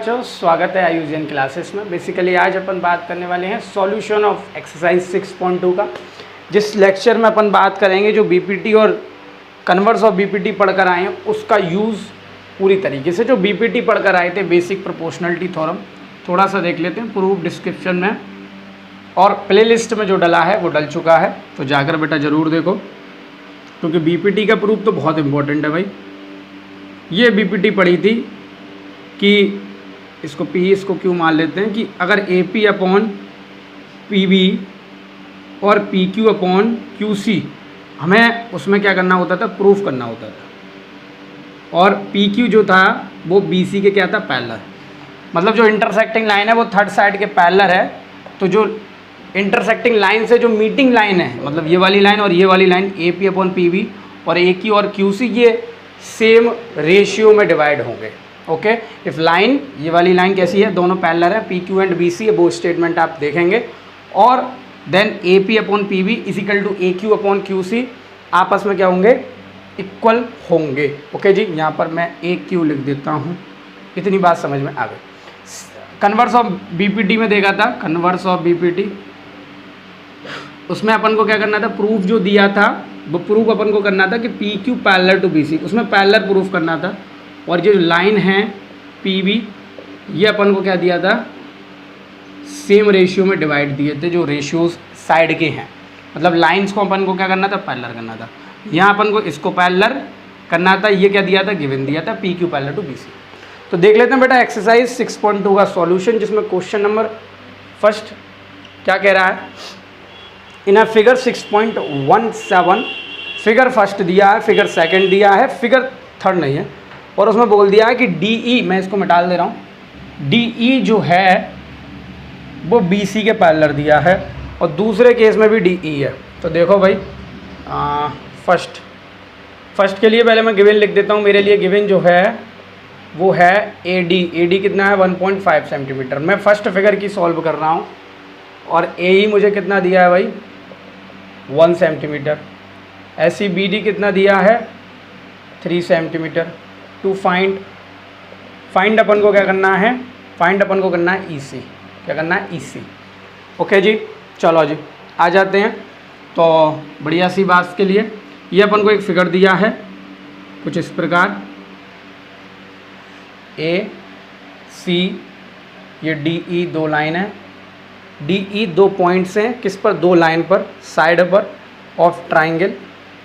बच्चों, स्वागत है आयुजियन क्लासेस में। बेसिकली आज अपन बात करने वाले हैं सॉल्यूशन ऑफ एक्सरसाइज 6.2 का, जिस लेक्चर में अपन बात करेंगे जो बीपीटी और कन्वर्स ऑफ बीपीटी पढ़कर आए हैं उसका यूज़ पूरी तरीके से। जो बीपीटी पढ़कर आए थे बेसिक प्रोपोर्शनलिटी थ्योरम, थोड़ा सा देख लेते हैं। प्रूफ डिस्क्रिप्शन में और प्लेलिस्ट में जो डला है वो डल चुका है, तो जाकर बेटा ज़रूर देखो, क्योंकि बीपीटी का प्रूफ तो बहुत इंपॉर्टेंट है भाई। ये बीपीटी पढ़ी थी कि इसको पी इसको क्यों मान लेते हैं कि अगर A P upon P B और P Q upon Q C, हमें उसमें क्या करना होता था, प्रूफ करना होता था। और पी क्यू जो था वो बी सी के क्या था, पैरेलल। मतलब जो इंटरसेक्टिंग लाइन है वो थर्ड साइड के पैरेलल है। तो जो इंटरसेक्टिंग लाइन से जो मीटिंग लाइन है, मतलब ये वाली लाइन और ये वाली line, A P upon P B और ए क्यू और क्यू सी, ये सेम रेशियो में डिवाइड होंगे। ओके, इफ लाइन, ये वाली लाइन कैसी है, दोनों पैरेलल है, P Q and B C, वो स्टेटमेंट आप देखेंगे। और then A P upon P B is equal to A Q upon Q C, आपस में क्या होंगे, इक्वल होंगे। ओके जी, यहाँ पर मैं ए क्यू लिख देता हूँ, इतनी बात समझ में आ गई। कन्वर्स ऑफ बीपीटी में देखा था, कन्वर्स ऑफ बीपीटी, उसमें अपन को क्या करना था, प्रूफ जो दिया था वो प्रूफ अपन को करना था कि P Q parallel to B C, उसमें पैरेलल प्रूफ करना था। और ये जो लाइन है पी बी, ये अपन को क्या दिया था, सेम रेशियो में डिवाइड दिए थे, जो रेशियोज साइड के हैं। मतलब लाइंस को अपन को क्या करना था, पैरेलल करना था। यहाँ अपन को इसको पैरेलल करना था। ये क्या दिया था, गिवन दिया था, P Q parallel to B C. तो देख लेते हैं बेटा एक्सरसाइज 6.2 का सॉल्यूशन, जिसमें क्वेश्चन नंबर फर्स्ट क्या कह रहा है। In a figure 6.17 figure first दिया है, फिगर सेकंड दिया है, फिगर थर्ड नहीं है। और उसमें बोल दिया है कि डी ई, मैं इसको मिटा दे रहा हूँ, डी ई जो है वो बी सी के पैरेलल दिया है, और दूसरे केस में भी डी ई है। तो देखो भाई, फर्स्ट के लिए पहले मैं गिवन लिख देता हूँ। मेरे लिए गिवन जो है वो है ए डी। ए डी कितना है, 1.5 सेंटीमीटर। मैं फर्स्ट फिगर की सॉल्व कर रहा हूँ, और ए ई मुझे कितना दिया है भाई, 1 सेंटीमीटर। ऐसी बी डी कितना दिया है, 3 सेंटीमीटर। टू फाइंड अपन को क्या करना है, फाइंड अपन को करना है ई सी। क्या करना है, ई सी। ओके जी, चलो जी आ जाते हैं। तो बढ़िया सी बात के लिए ये अपन को एक फिगर दिया है कुछ इस प्रकार, ए सी, ये डी ई दो लाइन है, डी ई दो पॉइंट्स हैं, किस पर, दो लाइन पर, साइड पर ऑफ ट्राइंगल।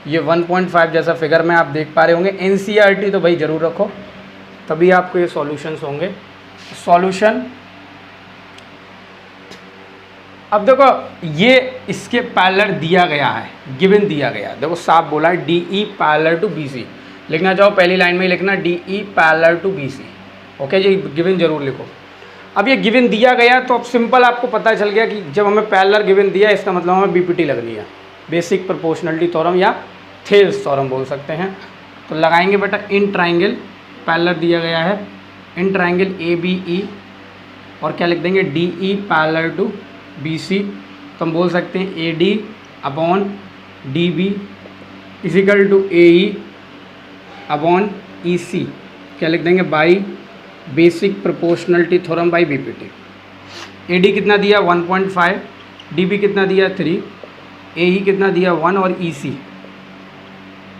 ये 1.5 जैसा फिगर में आप देख पा रहे होंगे। एनसीईआरटी तो भाई ज़रूर रखो, तभी आपको ये सॉल्यूशंस होंगे। सॉल्यूशन, अब देखो ये इसके पैरेलल दिया गया है, गिवन दिया गया है। देखो साफ बोला है, D E parallel to B C. लिखना चाहो पहली लाइन में ही लिखना, D E parallel to B C. Okay ji, given जरूर लिखो। अब ये गिवन दिया गया तो अब सिंपल आपको पता चल गया कि जब हमें पैरेलल गिवन दिया, इसका मतलब हमें बीपीटी लगनी है, बेसिक प्रोपोर्शनलिटी थ्योरम या थेल्स थ्योरम बोल सकते हैं। तो लगाएंगे बेटा, इन ट्राइंगल पैरेलल दिया गया है, इन ट्राइंगल ए बी ई, और क्या लिख देंगे, D E parallel to B C. तो हम बोल सकते हैं A D upon D B is equal to A E upon E C. क्या लिख देंगे, by basic proportionality theorem by BPT. A D कितना दिया, 1.5, डी बी कितना दिया, 3, ए ई कितना दिया, 1, और ई सी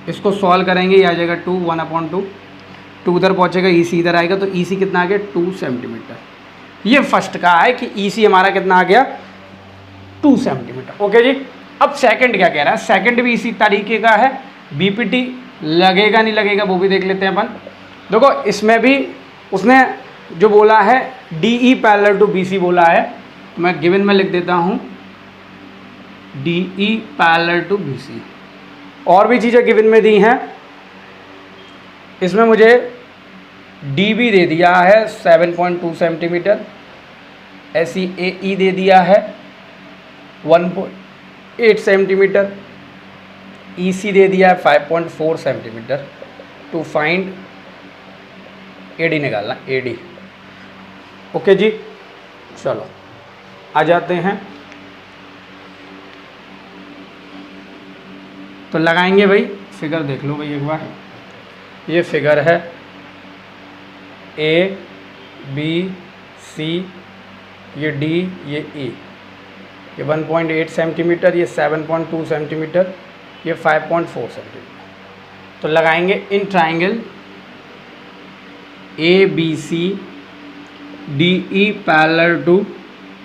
इसको सॉल्व करेंगे, ये आ जाएगा 2, 1/2। 2 उधर पहुँचेगा, ई सी इधर आएगा, तो ई सी कितना आ गया, 2 सेंटीमीटर। ये फर्स्ट का है कि ई सी हमारा कितना आ गया, 2 सेंटीमीटर। ओके जी, अब सेकंड क्या कह रहा है, सेकंड भी इसी तरीके का है। बीपीटी लगेगा नहीं लगेगा वो भी देख लेते हैं अपन। देखो इसमें भी उसने जो बोला है D E parallel to B C बोला है, तो मैं गिवन में लिख देता हूँ D E parallel to B C. और भी चीज़ें गिवन में दी हैं, इसमें मुझे डी बी दे दिया है 7.2 सेंटीमीटर, ऐसी ए ई दे दिया है 1.8 सेंटीमीटर, ई सी दे दिया है 5.4 centimetre. To find A D निकालना, ए डी। ओके जी, चलो आ जाते हैं। तो लगाएंगे भाई, फिगर देख लो भाई एक बार, ये फिगर है ए बी सी, ये डी, ये ई, ये 1.8 सेंटीमीटर, ये 7.2 सेंटीमीटर, ये 5.4 सेंटीमीटर। तो लगाएंगे in triangle A B C D E parallel to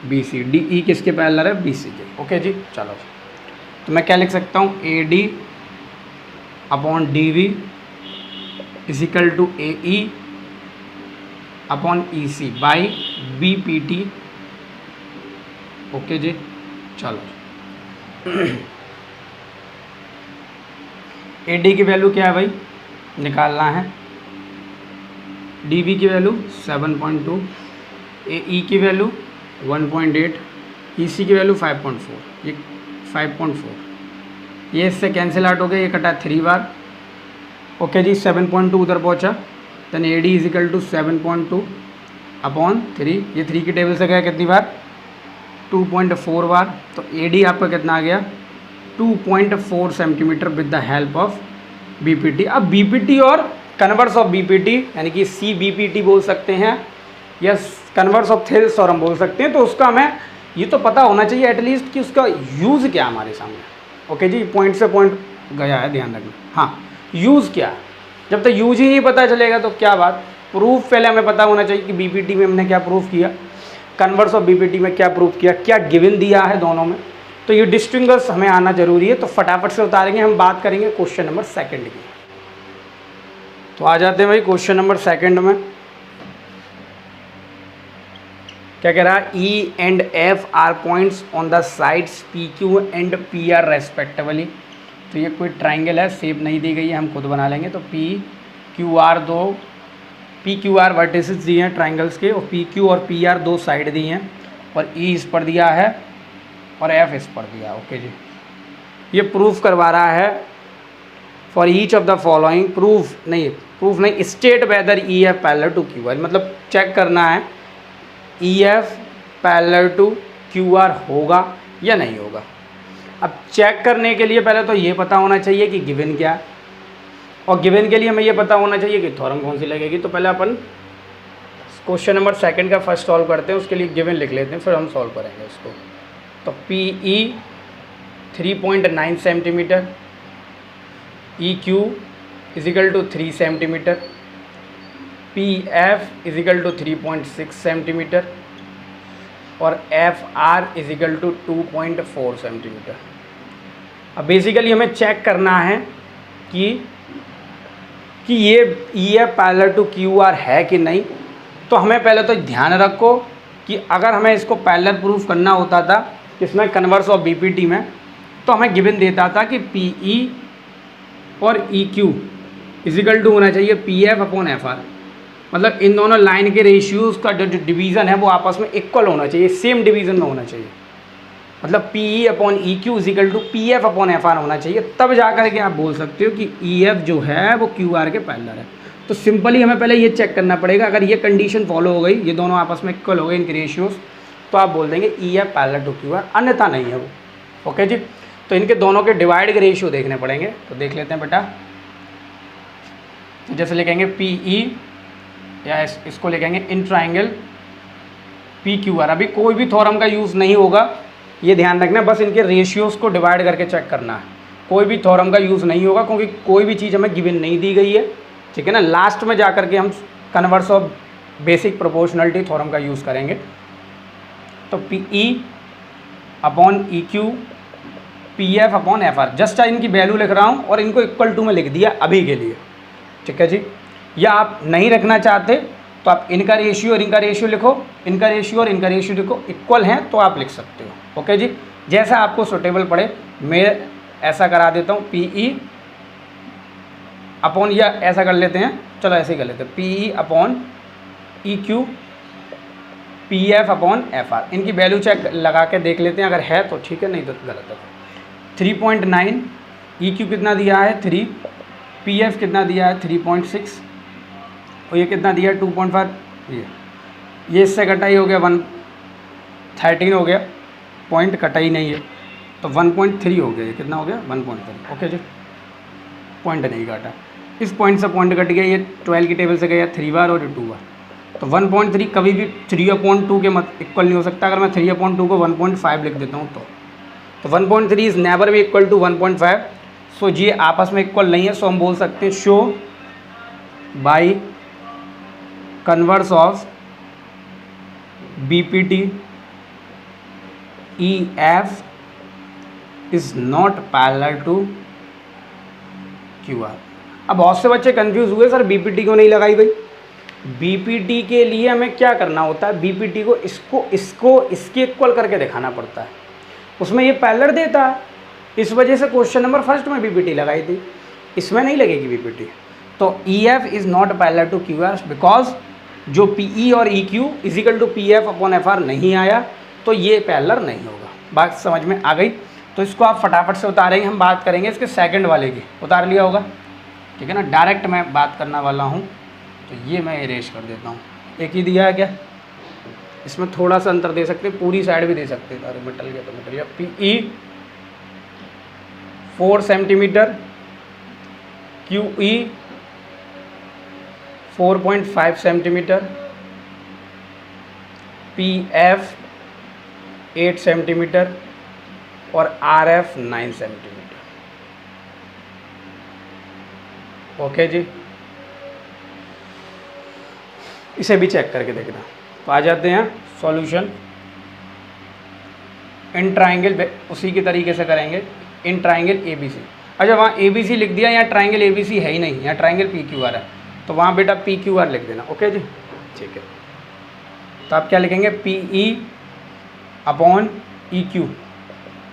B C. D E किसके पैरेलल है? बी सी के। ओके जी, चलो तो मैं क्या लिख सकता हूँ? A D upon D V is equal to A E upon E C by B P T. Okay जी, चलो ए डी की वैल्यू क्या है भाई? निकालना है। डी वी की वैल्यू 7.2, ए ई की वैल्यू 1.8, ई सी की वैल्यू 5.4, ये 5.4, ये इससे कैंसिल आउट हो गया, ये कटा 3 बार। ओके जी, 7.2 उधर पहुंचा, then A D is equal to 7.2 upon 3, ये 3 की टेबल से गया कितनी बार? 2.4 बार। तो ए डी आपका कितना आ गया? 2.4 centimetre with the help of B P T. अब बी पी टी और converse of B P T यानी कि सी बी पी टी बोल सकते हैं या कन्वर्स ऑफ थेल्स और हम बोल सकते हैं। तो उसका हमें ये तो पता होना चाहिए एटलीस्ट कि उसका यूज़ क्या है हमारे सामने। ओके जी, पॉइंट से पॉइंट गया है, ध्यान रखना। हाँ, यूज़ क्या है? जब तक यूज ही नहीं पता चलेगा तो क्या बात। प्रूफ पहले हमें पता होना चाहिए कि बी पी टी में हमने क्या प्रूफ किया, converse of B P T में क्या प्रूफ किया, क्या गिवन दिया है दोनों में। तो ये डिस्टिंग्विश हमें आना जरूरी है। तो फटाफट से उतारेंगे, हम बात करेंगे क्वेश्चन नंबर 2 की। तो आ जाते हैं भाई क्वेश्चन नंबर 2 में। क्या कह रहा है? E and F R points on the sides P Q and P R respectively. तो ये कोई ट्राइंगल है, शेप नहीं दी गई है, हम खुद बना लेंगे। तो P Q R P Q R vertices दिए हैं ट्राइंगल्स के, और पी क्यू और पी आर 2 साइड दी हैं, और ई इस पर दिया है और एफ इस पर दिया। ओके जी, ये प्रूफ करवा रहा है for each of the following. Proof नहीं, state whether E F parallel to Q R, मतलब चेक करना है E F parallel to Q R होगा या नहीं होगा। अब चेक करने के लिए पहले तो ये पता होना चाहिए कि गिवन क्या है, और गिवन के लिए हमें ये पता होना चाहिए कि थ्योरम कौन सी लगेगी। तो पहले अपन क्वेश्चन नंबर 2 का फर्स्ट सॉल्व करते हैं, उसके लिए गिवन लिख लेते हैं, फिर हम सॉल्व करेंगे उसको। तो P E 3.9 centimetre, E Q equal to 3 centimetre, P F equal to 3.6 centimetre, और F R equal to 2.4 centimetre. अब बेसिकली हमें चेक करना है कि ये E F parallel to Q R है कि नहीं। तो हमें पहले तो ध्यान रखो कि अगर हमें इसको पैरेलल प्रूफ करना होता था किसमें? Converse of B P T में, तो हमें गिवन देता था कि पी ई और ई क्यू इजिकल टू होना चाहिए P F upon F are. मतलब इन दोनों लाइन के रेशियोज़ का जो डिवीज़न है वो आपस में इक्वल होना चाहिए, सेम डिवीज़न में होना चाहिए। मतलब P E upon E Q equal to P F upon F R होना चाहिए, तब जा कर के आप बोल सकते हो कि ई एफ जो है वो क्यू आर के पैरेलल है। तो सिंपली हमें पहले ये चेक करना पड़ेगा, अगर ये कंडीशन फॉलो हो गई, ये दोनों आपस में इक्वल हो गए इनके रेशियोज़, तो आप बोल देंगे E F parallel to Q R, अन्यथा नहीं है वो। ओके जी, तो इनके दोनों के डिवाइड के रेशियो देखने पड़ेंगे। तो देख लेते हैं बेटा, तो जैसे लिखेंगे पी ई या इसको लिखेंगे in triangle P Q R. अभी कोई भी थ्योरम का यूज़ नहीं होगा, ये ध्यान रखना, बस इनके रेशियोज़ को डिवाइड करके चेक करना है। कोई भी थ्योरम का यूज़ नहीं होगा क्योंकि कोई भी चीज़ हमें गिवन नहीं दी गई है, ठीक है ना। लास्ट में जा कर के हम converse of basic proportionality theorem का यूज़ करेंगे। तो P E upon E Q P F upon F are, just इनकी वैल्यू लिख रहा हूँ और इनको इक्वल टू में लिख दिया अभी के लिए, ठीक है जी। या आप नहीं रखना चाहते तो आप इनका रेशियो और इनका रेशियो लिखो, इनका रेशियो और इनका रेशियो लिखो, इक्वल हैं तो आप लिख सकते हो। ओके जी, जैसा आपको सूटेबल पड़े। मैं ऐसा करा देता हूँ, पी ई अपॉन, या ऐसा कर लेते हैं, चलो ऐसे ही कर लेते हैं, P E upon E Q P F upon F are. इनकी वैल्यू चेक लगा के देख लेते हैं, अगर है तो ठीक है, नहीं तो गलत है। 3.9, ई क्यू कितना दिया है 3, पी एफ कितना दिया है 3.6, और ये कितना दिया है 2.5। ये इससे कटाई हो गया 113 हो गया, पॉइंट कटाई नहीं है तो 1.3 हो गया। ये कितना हो गया 1.3। ओके जी, पॉइंट नहीं काटा, इस पॉइंट से पॉइंट कट गया, ये 12 की टेबल से गया 3 बार और ये 2 बार, तो 1.3 कभी भी 3/2 के इक्वल नहीं हो सकता। अगर मैं 3/2 को 1.5 लिख देता हूँ तो 1.3 इज़ नेवर भी इक्वल टू 1.5। सो ये आपस में इक्वल नहीं है। सो हम बोल सकते हैं show by converse of BPT EF is not parallel to QR। अब बहुत से बच्चे कंफ्यूज हुए, सर BPT क्यों नहीं लगाई भाई। BPT के लिए हमें क्या करना होता है, BPT को इसके इक्वल करके दिखाना पड़ता है। उसमें ये पैरेलल देता है, इस वजह से क्वेश्चन नंबर फर्स्ट में BPT लगाई थी, इसमें नहीं लगेगी BPT। तो EF is not parallel to QR because जो PE और EQ इजिकल टू PF/FR नहीं आया, तो ये पैरेलल नहीं होगा। बात समझ में आ गई। तो इसको आप फटाफट से उतारेंगे। हम बात करेंगे इसके सेकंड वाले की। उतार लिया होगा, ठीक है ना। डायरेक्ट मैं बात करने वाला हूँ, तो ये मैं इरेज कर देता हूँ। एक ही दिया है क्या, इसमें थोड़ा सा अंतर दे सकते हैं, पूरी साइड भी दे सकते हैं। अरे मेटल गया तो मेटल गया। PE 4 centimetre, QE 4.5 centimetre, PF 8 centimetre और RF 9 सेंटीमीटर। ओके जी, इसे भी चेक करके देखना। तो आ जाते हैं सॉल्यूशन। इन ट्राइंगल उसी के तरीके से करेंगे। In triangle ABC। अच्छा, वहाँ ABC लिख दिया, यहाँ ट्राइंगल ABC है ही नहीं, यहाँ ट्राइंगल PQR है, तो वहाँ बेटा PQR लिख देना। ओके जी, ठीक है। तो आप क्या लिखेंगे, PE/EQ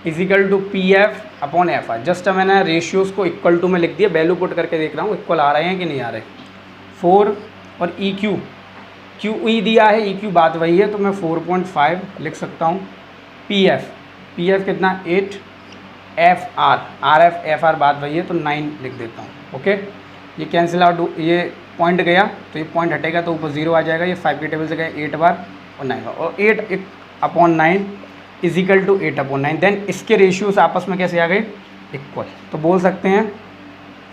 equal to PF/FR। Just मैंने रेशियोज़ को इक्वल टू में लिख दिया, वैल्यू पुट करके देख रहा हूँ इक्वल आ रहे हैं कि नहीं आ रहे। 4 और EQ, QE दिया है, EQ बात वही है, तो मैं 4.5 लिख सकता हूँ। PF कितना 8, RF/FR बात वही है, तो 9 लिख देता हूँ। ओके, ये कैंसिल आउट, ये पॉइंट गया तो ये पॉइंट हटेगा तो ऊपर 0 आ जाएगा। ये 5 की टेबल से गया 8 बार और 9 बार, और 8/9 इजिकल टू 8/9। देन इसके रेशियोज आपस में कैसे आ गए, इक्वल। तो बोल सकते हैं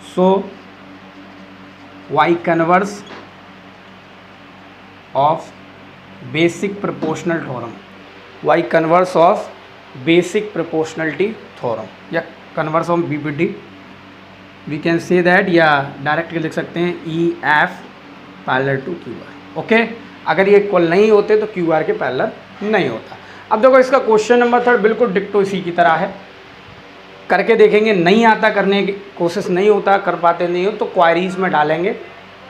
so Y converse of basic proportional theorem, Y converse of basic proportionality theorem, या converse of BPT we can say that, या डायरेक्ट लिख सकते हैं EF parallel to QR। Okay, अगर ये इक्वल नहीं होते तो QR के पैरेलल नहीं होता। अब देखो इसका क्वेश्चन नंबर 3 बिल्कुल डिक्टो इसी की तरह है, करके देखेंगे। नहीं आता करने की कोशिश नहीं होता, कर पाते नहीं हो तो क्वारीज में डालेंगे,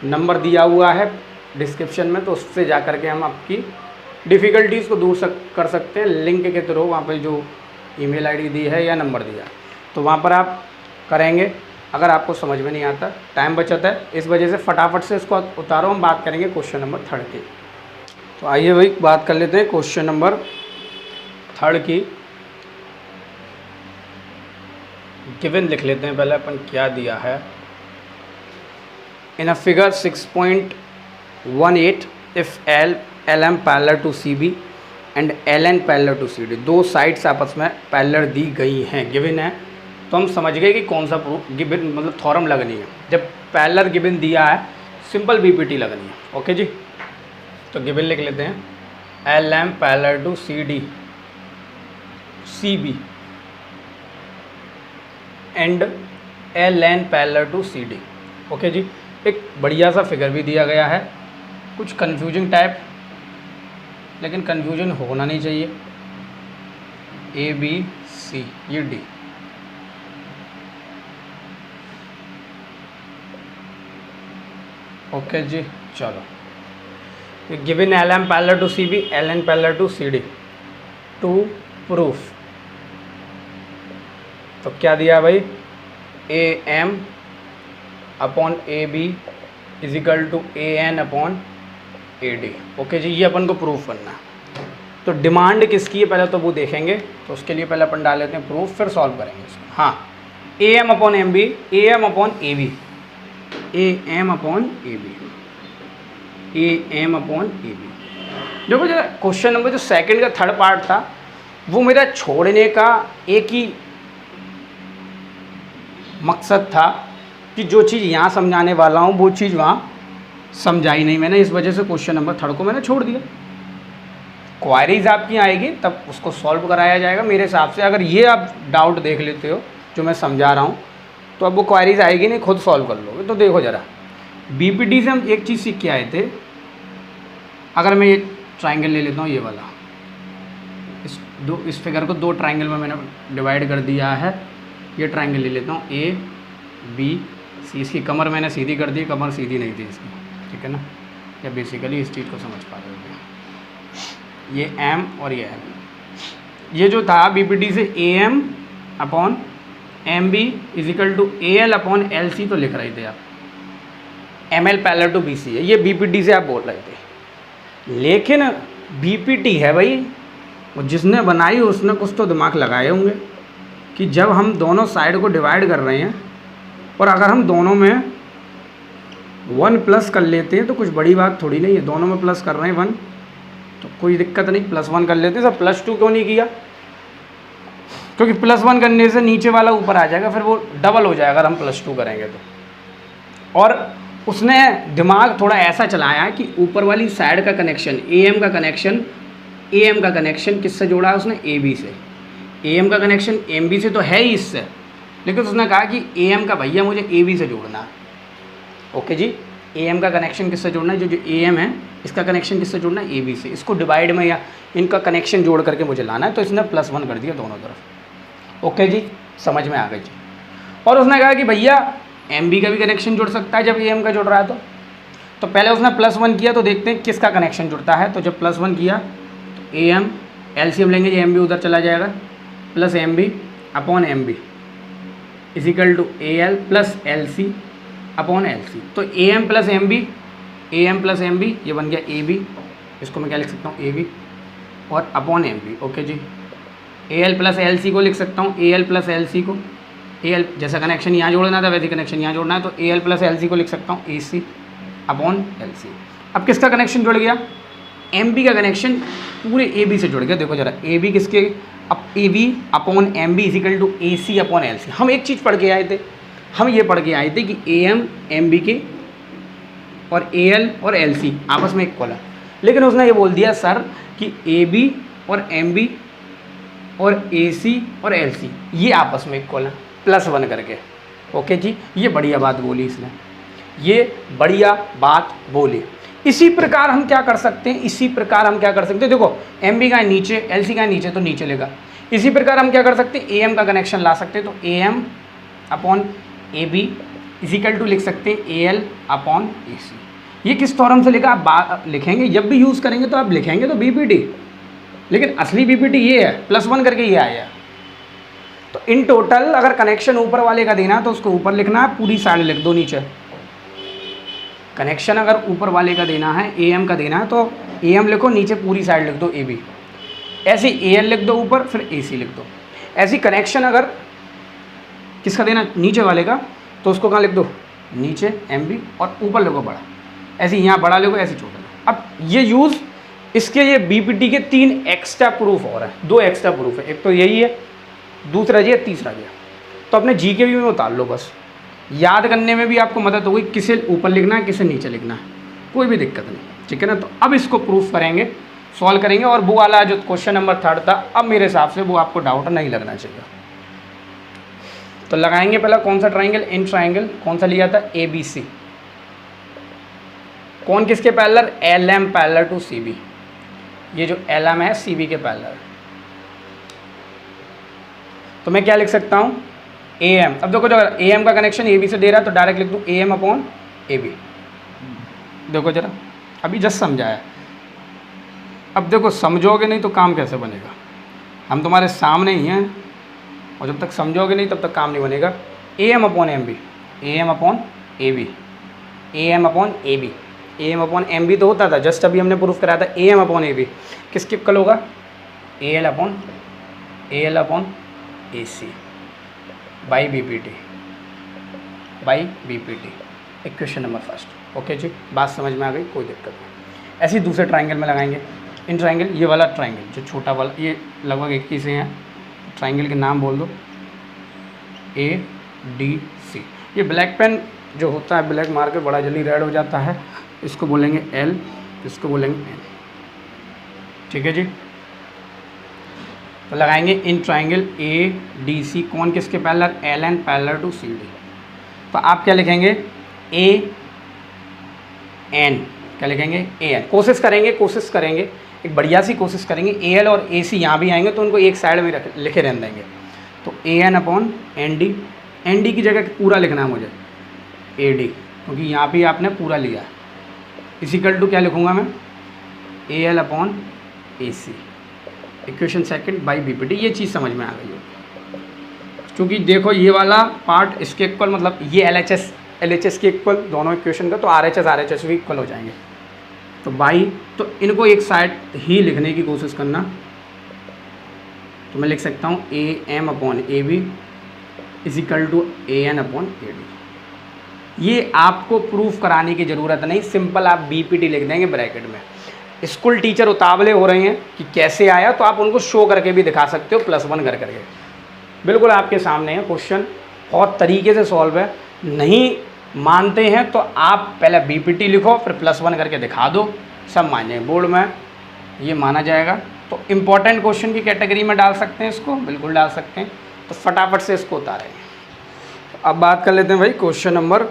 नंबर दिया हुआ है डिस्क्रिप्शन में, तो उससे जा कर के हम आपकी डिफ़िकल्टीज़ को दूर कर सकते हैं। लिंक के थ्रू वहाँ पे जो ईमेल आईडी दी है या नंबर दिया है, तो वहाँ पर आप करेंगे। अगर आपको समझ में नहीं आता, टाइम बचत है, इस वजह से फटाफट से इसको उतारो। हम बात करेंगे क्वेश्चन नंबर 3 की। तो आइए भाई बात कर लेते हैं क्वेश्चन नंबर 3 की। गिवन लिख लेते हैं पहले अपन, क्या दिया है। In a figure 6.18 if LM parallel to CB and LN parallel to CD, दो साइड्स आपस में पैरेलल दी गई हैं, गिवन है। तो हम समझ गए कि कौन सा प्रूफ गिवन मतलब थ्योरम लगनी है। जब पैरेलल गिवन दिया है, सिंपल BPT लगनी है। ओके जी, तो गिवन लिख लेते हैं LM parallel to CB and LN parallel to CD। Okay ji, एक बढ़िया सा फिगर भी दिया गया है, कुछ कंफ्यूजिंग टाइप, लेकिन कंफ्यूजन होना नहीं चाहिए। ABC ये D। ओके जी, चलो given LM parallel to CB, LN parallel to CD to proof. तो क्या दिया भाई, AM/AB is equal to AN/AD। Okay जी, ये अपन को प्रूफ करना है। तो डिमांड किसकी है पहले तो वो देखेंगे, तो उसके लिए पहले अपन डाल लेते हैं प्रूफ, फिर सॉल्व करेंगे इसको। हाँ, AM/AB, AM/AB, AM/AB। देखो जो क्वेश्चन नंबर जो सेकंड का थर्ड पार्ट था, वो मेरा छोड़ने का एक ही मकसद था कि जो चीज़ यहाँ समझाने वाला हूँ वो चीज़ वहाँ समझाई नहीं मैंने, इस वजह से क्वेश्चन नंबर 3 को मैंने छोड़ दिया। क्वारीज आपकी आएगी तब उसको सॉल्व कराया जाएगा मेरे हिसाब से। अगर ये आप डाउट देख लेते हो जो मैं समझा रहा हूँ तो अब वो क्वारीज आएगी नहीं, खुद सॉल्व कर लोगे। तो देखो ज़रा, बीपीटी से हम एक चीज़ सीख के आए थे। अगर मैं ये ट्राइंगल ले लेता हूँ, ये वाला, इस फिगर को 2 ट्राइंगल में मैंने डिवाइड कर दिया है। ये ट्राइंगल ले लेता हूँ ए बी सी। इसकी कमर मैंने सीधी कर दी, कमर सीधी नहीं थी इसकी, ठीक है ना। या बेसिकली इस चीज़ को समझ पा रहे हो, ये एम और ये एल। ये जो था बीपीटी से A M upon M B is equal to A L upon L C तो लिख रहे थे आप। M L parallel to B C है, ये बीपीटी से आप बोल रहे थे। लेकिन बीपीटी है भाई, जिसने बनाई उसने कुछ तो दिमाग लगाए होंगे कि जब हम दोनों साइड को डिवाइड कर रहे हैं और अगर हम दोनों में 1 प्लस कर लेते हैं तो कुछ बड़ी बात थोड़ी नहीं है। दोनों में प्लस कर रहे हैं 1 तो कोई दिक्कत नहीं, +1 कर लेते हैं। सब +2 क्यों नहीं किया? क्योंकि +1 करने से नीचे वाला ऊपर आ जाएगा, फिर वो डबल हो जाएगा अगर हम +2 करेंगे तो। और उसने दिमाग थोड़ा ऐसा चलाया है कि ऊपर वाली साइड का कनेक्शन ए एम का कनेक्शन किससे जोड़ा है उसने? AB से। ए एम का कनेक्शन MB से तो है ही इससे, लेकिन उसने कहा कि ए एम का भैया मुझे AB से जोड़ना है। ओके जी, ए एम का कनेक्शन किससे जोड़ना है? जो ए एम है इसका कनेक्शन किससे जोड़ना है? AB से। इसको डिवाइड में या इनका कनेक्शन जोड़ करके मुझे लाना है, तो इसने +1 कर दिया दोनों तरफ। ओके जी, समझ में आ गई जी। और उसने कहा कि भैया MB का भी कनेक्शन जुड़ सकता है जब AM का जुड़ रहा है तो पहले उसने +1 किया, तो देखते हैं किसका कनेक्शन जुड़ता है। तो जब +1 किया तो AM LCM लेंगे, ये MB उधर चला जाएगा, plus MB upon MB is equal to AL plus LC upon LC। तो AM प्लस MB ये बन गया AB, इसको मैं क्या लिख सकता हूँ? AB और अपॉन MB। ओके जी, AL प्लस LC को लिख सकता हूँ, AL प्लस LC को, AL जैसा कनेक्शन यहाँ जोड़ना था वैसे कनेक्शन यहाँ जोड़ना है, तो AL प्लस LC को लिख सकता हूँ AC अपॉन LC। अब किसका कनेक्शन जुड़ गया? MB का कनेक्शन पूरे AB से जुड़ गया। देखो जरा, AB किसके? अब AB upon MB is equal to AC upon LC। हम एक चीज़ पढ़ के आए थे, हम ये पढ़ के आए थे कि AM MB के और AL और LC आपस में इक्वल है। लेकिन उसने ये बोल दिया सर कि AB और MB और AC और LC ये आपस में इक्वल है, +1 करके। ओके जी, ये बढ़िया बात बोली इसने, ये बढ़िया बात बोली। इसी प्रकार हम क्या कर सकते हैं? देखो MB का है नीचे, LC का है नीचे, तो नीचे लेगा। इसी प्रकार हम क्या कर सकते हैं? AM का कनेक्शन ला सकते हैं, तो AM upon AB is equal to लिख सकते हैं AL अपॉन AC। ये किस फॉर्म से लिखा आप लिखेंगे, जब भी यूज़ करेंगे तो आप लिखेंगे तो BPT, लेकिन असली BPT ये है, +1 करके ये आया। तो इन टोटल अगर कनेक्शन ऊपर वाले का देना है तो उसको ऊपर लिखना है, पूरी साइड लिख दो नीचे। कनेक्शन अगर ऊपर वाले का देना है, AM का देना है, तो AM लिखो, नीचे पूरी साइड लिख दो AB। ऐसे AL लिख दो ऊपर, फिर AC लिख दो। ऐसी कनेक्शन अगर किसका देना, नीचे वाले का, तो उसको कहाँ लिख दो? नीचे MB और ऊपर लिखो बड़ा। ऐसे यहाँ बड़ा लिखो, ऐसे छोटा लिखो। अब ये यूज़ इसके, ये BPT के 3 एक्स्ट्रा प्रूफ और है, 2 एक्स्ट्रा प्रूफ है। एक तो यही है, दूसरा ये, तीसरा ये। तो अपने GK में उतार लो, बस याद करने में भी आपको मदद होगी, किसे ऊपर लिखना है किसे नीचे लिखना है, कोई भी दिक्कत नहीं, ठीक है ना। तो अब इसको प्रूफ करेंगे, सॉल्व करेंगे, और वो वाला जो क्वेश्चन नंबर 3 था, अब मेरे हिसाब से वो आपको डाउट नहीं लगना चाहिए। तो लगाएंगे पहला कौन सा ट्राइंगल? इन ट्राइंगल कौन सा लिया था? ABC। कौन किसके parallel? LM parallel to CB। ये जो LM है CB के पैरेलल। तो मैं क्या लिख सकता हूँ? AM। अब देखो, जो AM का कनेक्शन AB से दे रहा है तो डायरेक्ट लिख दूँ AM अपॉन AB। देखो जरा, अभी जस्ट समझाया। अब देखो, समझोगे नहीं तो काम कैसे बनेगा? हम तुम्हारे सामने ही हैं, और जब तक समझोगे नहीं तब तक काम नहीं बनेगा। AM upon MB, AM upon AB, AM upon AB, AM upon MB तो होता था, जस्ट अभी हमने प्रूफ कराया था AM अपॉन AB। किसके इक्वल होगा? AL upon AC by BPT, equation number 1। Okay ji, बात समझ में आ गई, कोई दिक्कत नहीं। ऐसे ही दूसरे ट्राइंगल में लगाएंगे। इन ट्राइंगल, ये वाला ट्राइंगल जो छोटा वाला, ये लगभग 21 हैं। ट्राइंगल के नाम बोल दो, ADC। ये ब्लैक पेन जो होता है, ब्लैक मार्कर बड़ा जल्दी रेड हो जाता है, इसको बोलेंगे L, इसको बोलेंगे N। ठीक है जी। तो लगाएंगे इन ट्राइंगल ADC कौन किसके parallel, LN parallel to CD। तो आप क्या लिखेंगे, AN, क्या लिखेंगे AN। कोशिश करेंगे एक बढ़िया सी कोशिश करेंगे, AL और AC यहाँ भी आएंगे तो उनको एक साइड में लिखे रहने देंगे। तो AN अपॉन ND, ND की जगह पूरा लिखना है मुझे AD, क्योंकि यहाँ पे आपने पूरा लिया। इजिकल टू क्या लिखूँगा मैं, AL upon AC, equation second by BPT। ये चीज़ समझ में आ गई होगी, क्योंकि देखो ये वाला पार्ट इसके इक्वल, मतलब ये LHS के इक्वल दोनों इक्वेशन का, तो RHS भी इक्वल हो जाएंगे। तो बाई, तो इनको एक साइड ही लिखने की कोशिश करना। तो मैं लिख सकता हूँ AM upon AB is equal to AN upon AD। ये आपको प्रूफ कराने की ज़रूरत नहीं, सिंपल आप BPT लिख देंगे ब्रैकेट में। स्कूल टीचर उतावले हो रहे हैं कि कैसे आया, तो आप उनको शो करके भी दिखा सकते हो +1 कर करके। बिल्कुल आपके सामने है क्वेश्चन, बहुत तरीके से सॉल्व है। नहीं मानते हैं तो आप पहले BPT लिखो, फिर +1 करके दिखा दो, सब मानेंगे। बोर्ड में ये माना जाएगा। तो इम्पॉर्टेंट क्वेश्चन की कैटेगरी में डाल सकते हैं इसको, बिल्कुल डाल सकते हैं। तो फटाफट से इसको उतारेंगे। अब बात कर लेते हैं भाई क्वेश्चन नंबर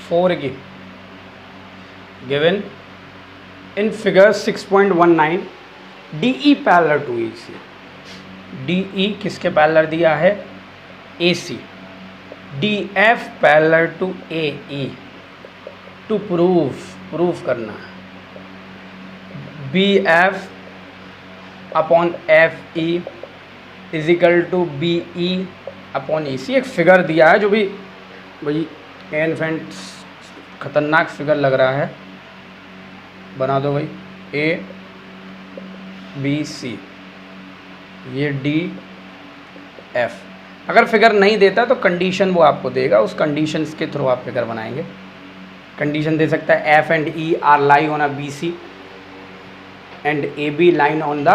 4 की। Given in figure 6.19 DE parallel to AC। DE किसके पैरेलल दिया है, AC। DF parallel to AE। To proof करना BF upon FE is equal to BE upon EC। एक फिगर दिया है जो भी भाई एनफेंट खतरनाक फिगर लग रहा है, बना दो भाई। ABC, ये DF। अगर फिगर नहीं देता तो कंडीशन वो आपको देगा, उस कंडीशंस के थ्रू आप फिगर बनाएंगे। कंडीशन दे सकता है F and E are lie on a BC and AB line on the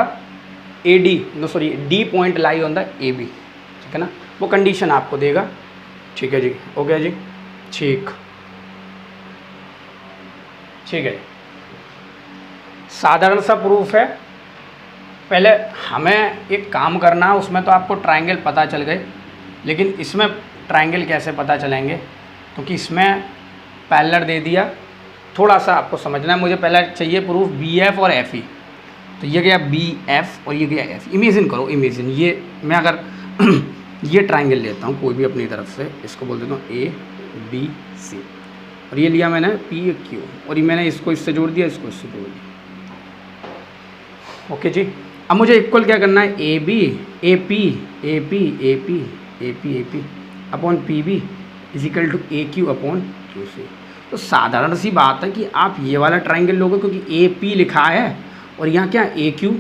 AD, no sorry D point lie on the AB। ठीक है ना, वो कंडीशन आपको देगा। ठीक है जी, हो गया जी, ठीक है। साधारण सा प्रूफ है। पहले हमें एक काम करना है, उसमें तो आपको ट्रायंगल पता चल गए, लेकिन इसमें ट्रायंगल कैसे पता चलेंगे, क्योंकि इसमें पैरेलल दे दिया। थोड़ा सा आपको समझना है, मुझे पहले चाहिए प्रूफ BF और FE। तो ये गया BF और ये गया FE। इमेजिन करो, इमेजिन ये मैं अगर ये ट्रायंगल लेता हूँ कोई भी अपनी तरफ से, इसको बोल देता हूँ ABC, और ये लिया मैंने PQ, और ये मैंने इसको इससे जोड़ दिया, इसको इससे जोड़ दिया। ओके जी। अब मुझे इक्वल क्या करना है, AB AP upon PB is equal to AQ upon QC। तो साधारण सी बात है कि आप ये वाला ट्रायंगल लोगे, क्योंकि AP लिखा है और यहाँ क्या AQ,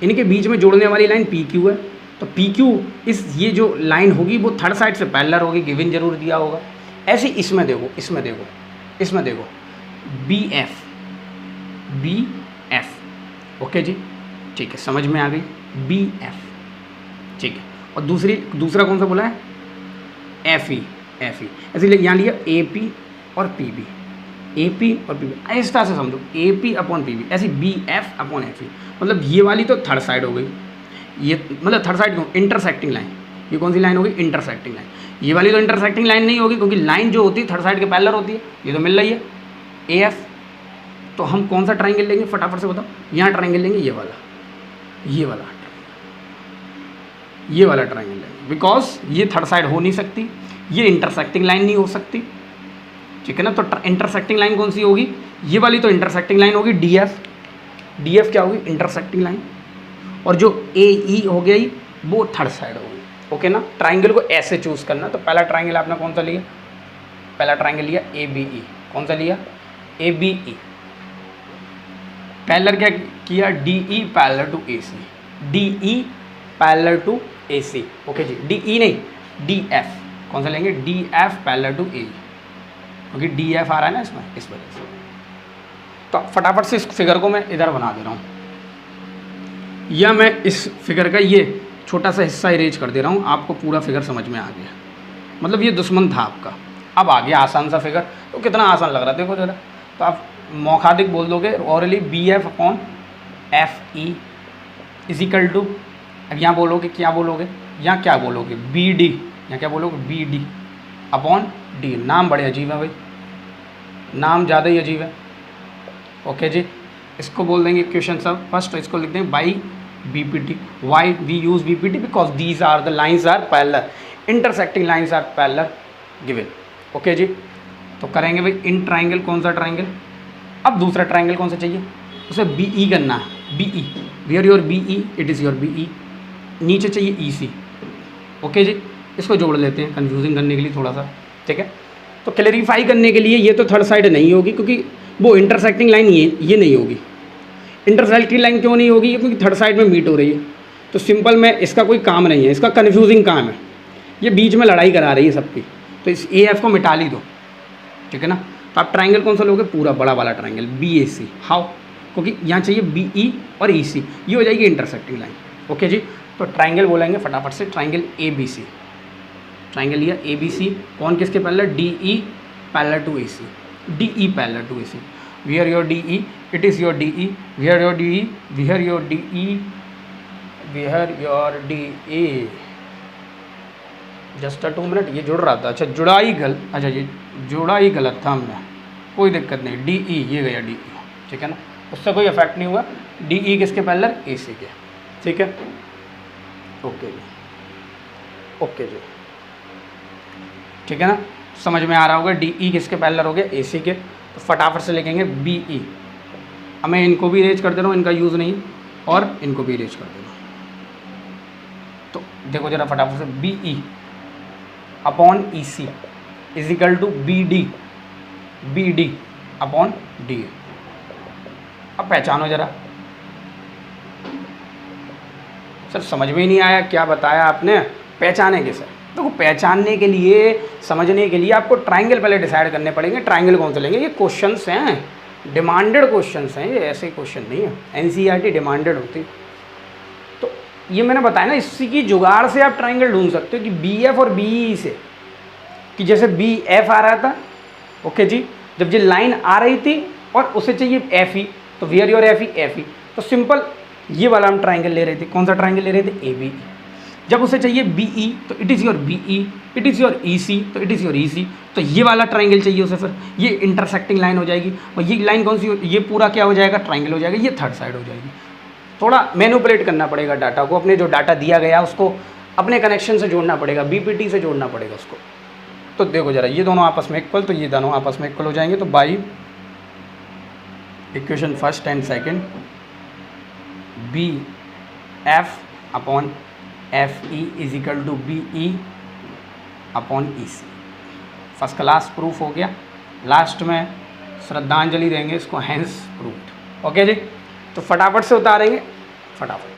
इनके बीच में जोड़ने वाली लाइन PQ है। तो PQ ये जो लाइन होगी वो थर्ड साइड से पैरेलल होगी, गिवन जरूर दिया होगा। ऐसे इसमें देखो BF। ओके जी, ठीक है, समझ में आ गई BF। ठीक है, और दूसरा कौन सा बोला है, FE। ऐसे यहाँ लिया AP और PB, ऐसा से समझो AP अपॉन PB, ऐसी BF अपॉन FE। मतलब ये वाली तो थर्ड साइड हो गई, ये मतलब थर्ड साइड क्यों, इंटरसेक्टिंग लाइन। ये कौन सी लाइन होगी, इंटरसेक्टिंग लाइन। ये वाली तो इंटरसेक्टिंग लाइन नहीं होगी, क्योंकि लाइन जो होती है थर्ड साइड के पैरेलल होती है। ये तो मिल रही है AF। तो हम कौन सा ट्रायंगल लेंगे, फटाफट से बताओ। यहाँ ट्रायंगल लेंगे, ये वाला ट्रायंगल लेंगे, बिकॉज ये थर्ड साइड हो नहीं सकती, ये इंटरसेक्टिंग लाइन नहीं हो सकती। ठीक है ना, तो इंटरसेक्टिंग लाइन कौन सी होगी, ये वाली तो इंटरसेक्टिंग लाइन होगी DF क्या होगी, इंटरसेक्टिंग लाइन। और जो AE हो गई वो थर्ड साइड होगी। ओके ना, ट्रायंगल को ऐसे चूज करना। तो पहला ट्रायंगल आपने कौन सा लिया, पहला ट्रायंगल लिया ABE। कौन सा लिया, ABE। पैरेलल क्या किया, DE parallel to AC, DE parallel to AC। Okay जी, DE नहीं DF। कौन सा लेंगे, DF पैरेलल टू AE, क्योंकि DF आ रहा है ना इसमें, इस वजह से। तो फटाफट से इस फिगर को मैं इधर बना दे रहा हूँ, या मैं इस फिगर का ये छोटा सा हिस्सा इरेज कर दे रहा हूँ, आपको पूरा फिगर समझ में आ गया। मतलब ये दुश्मन था आपका, अब आ गया आसान सा फिगर, तो कितना आसान लग रहा है देखो जरा। तो आप मौखादिक बोल दोगे orally B F upon F E is equal to, अब यहाँ बोलोगे क्या बोलोगे, यहाँ क्या बोलोगे बी डी, यहाँ क्या बोलोगे बी डी अपॉन डी। नाम बड़े अजीब है भाई, नाम ज़्यादा ही अजीब है। ओके जी, इसको बोल देंगे क्वेश्चन सब फर्स्ट, तो इसको लिख देंगे by B P T. Why we use B P T because these are the lines are parallel, intersecting lines are parallel given. Okay ji, तो करेंगे भाई इन ट्राइंगल, कौन सा ट्राइंगल, अब दूसरा ट्राइंगल कौन सा चाहिए, उसे बी ई करना है, B E, where your B E, it is your B E, नीचे चाहिए ई सी। ओके जी, इसको जोड़ लेते हैं कंफ्यूजिंग करने के लिए थोड़ा सा, ठीक है। तो क्लैरिफाई करने के लिए ये तो थर्ड साइड नहीं होगी क्योंकि वो इंटरसेक्टिंग लाइन ये नहीं होगी। इंटरसेक्टिंग लाइन क्यों नहीं होगी, क्योंकि थर्ड साइड में मीट हो रही है। तो सिंपल में इसका कोई काम नहीं है, इसका कन्फ्यूजिंग काम है, ये बीच में लड़ाई करा रही है सबकी। तो इस ए एफ को मिटा ली दो, ठीक है ना। तो आप ट्राइंगल कौन सा लोगे, पूरा बड़ा वाला triangle B A C. How, क्योंकि यहाँ चाहिए बी ई और ई सी, ये हो जाएगी इंटरसेक्टिंग लाइन। ओके जी, तो ट्राइंगल बोलेंगे फटाफट से, triangle A B C, triangle लिया ए बी सी, कौन किसके पैरेलल, D E parallel to A C, D E parallel to A C. Where your D E, it is your D E, where your D E, where your D E, where your D A. Just 2 minute, ये जुड़ रहा था, अच्छा जुड़ा ही अच्छा ये जुड़ा ही गलत था हमने, कोई दिक्कत नहीं, डी ई ये गया डी ई, ठीक है ना, उससे कोई इफेक्ट नहीं हुआ। डी ई किसके पैरेलल, ए सी के, ठीक है। ओके जी, ओके जी, ठीक है ना, समझ में आ रहा होगा। डी ई किसके पैरेलल हो गया, ए सी के। तो फटाफट से लिखेंगे बी ई, अब मैं इनको भी इरेज कर दे रहा हूँ, इनका यूज़ नहीं, और इनको भी इरेज कर दे रहा हूँ। तो देखो जरा फटाफट से, B E upon E C is equal to B D upon D. अब पहचानो जरा, सर समझ में ही नहीं आया क्या बताया आपने, पहचानेंगे सर। देखो पहचानने के लिए, समझने के लिए आपको ट्राइंगल पहले डिसाइड करने पड़ेंगे, ट्राइंगल कौन से लेंगे। ये क्वेश्चंस हैं, डिमांडेड क्वेश्चंस हैं, ये ऐसे क्वेश्चन नहीं है, एनसीईआरटी डिमांडेड होती। तो ये मैंने बताया ना, इसी की जुगाड़ से आप ट्राइंगल ढूंढ सकते हो कि बी एफ और बी ई से, कि जैसे बी एफ आ रहा था, ओके जी, जब ये लाइन आ रही थी और उसे चाहिए एफ ई, तो वेयर योर एफ ई, तो सिंपल ये वाला हम ट्राइंगल ले रहे थे, कौन सा ट्राइंगल ले रहे थे, ए बी। जब उसे चाहिए बी ई, तो it is your B E, it is your E C, तो it is your E C. तो ये वाला ट्राइंगल चाहिए उसे, फिर ये इंटरसेक्टिंग लाइन हो जाएगी, और ये लाइन कौन सी, ये पूरा क्या हो जाएगा, ट्राइंगल हो जाएगा, ये थर्ड साइड हो जाएगी। थोड़ा मैनिपुलेट करना पड़ेगा डाटा को, अपने जो डाटा दिया गया उसको अपने कनेक्शन से जोड़ना पड़ेगा, बीपीटी से जोड़ना पड़ेगा उसको। तो देखो जरा, ये दोनों आपस में इक्वल, तो ये दोनों आपस में इक्वल हो जाएंगे। तो by equation first and second, B F upon F E is equal to B E upon E C. First class proof हो गया। लास्ट में श्रद्धांजलि देंगे इसको, हैंस प्रूफ। ओके जी, तो फटाफट से उतारेंगे, फटाफट।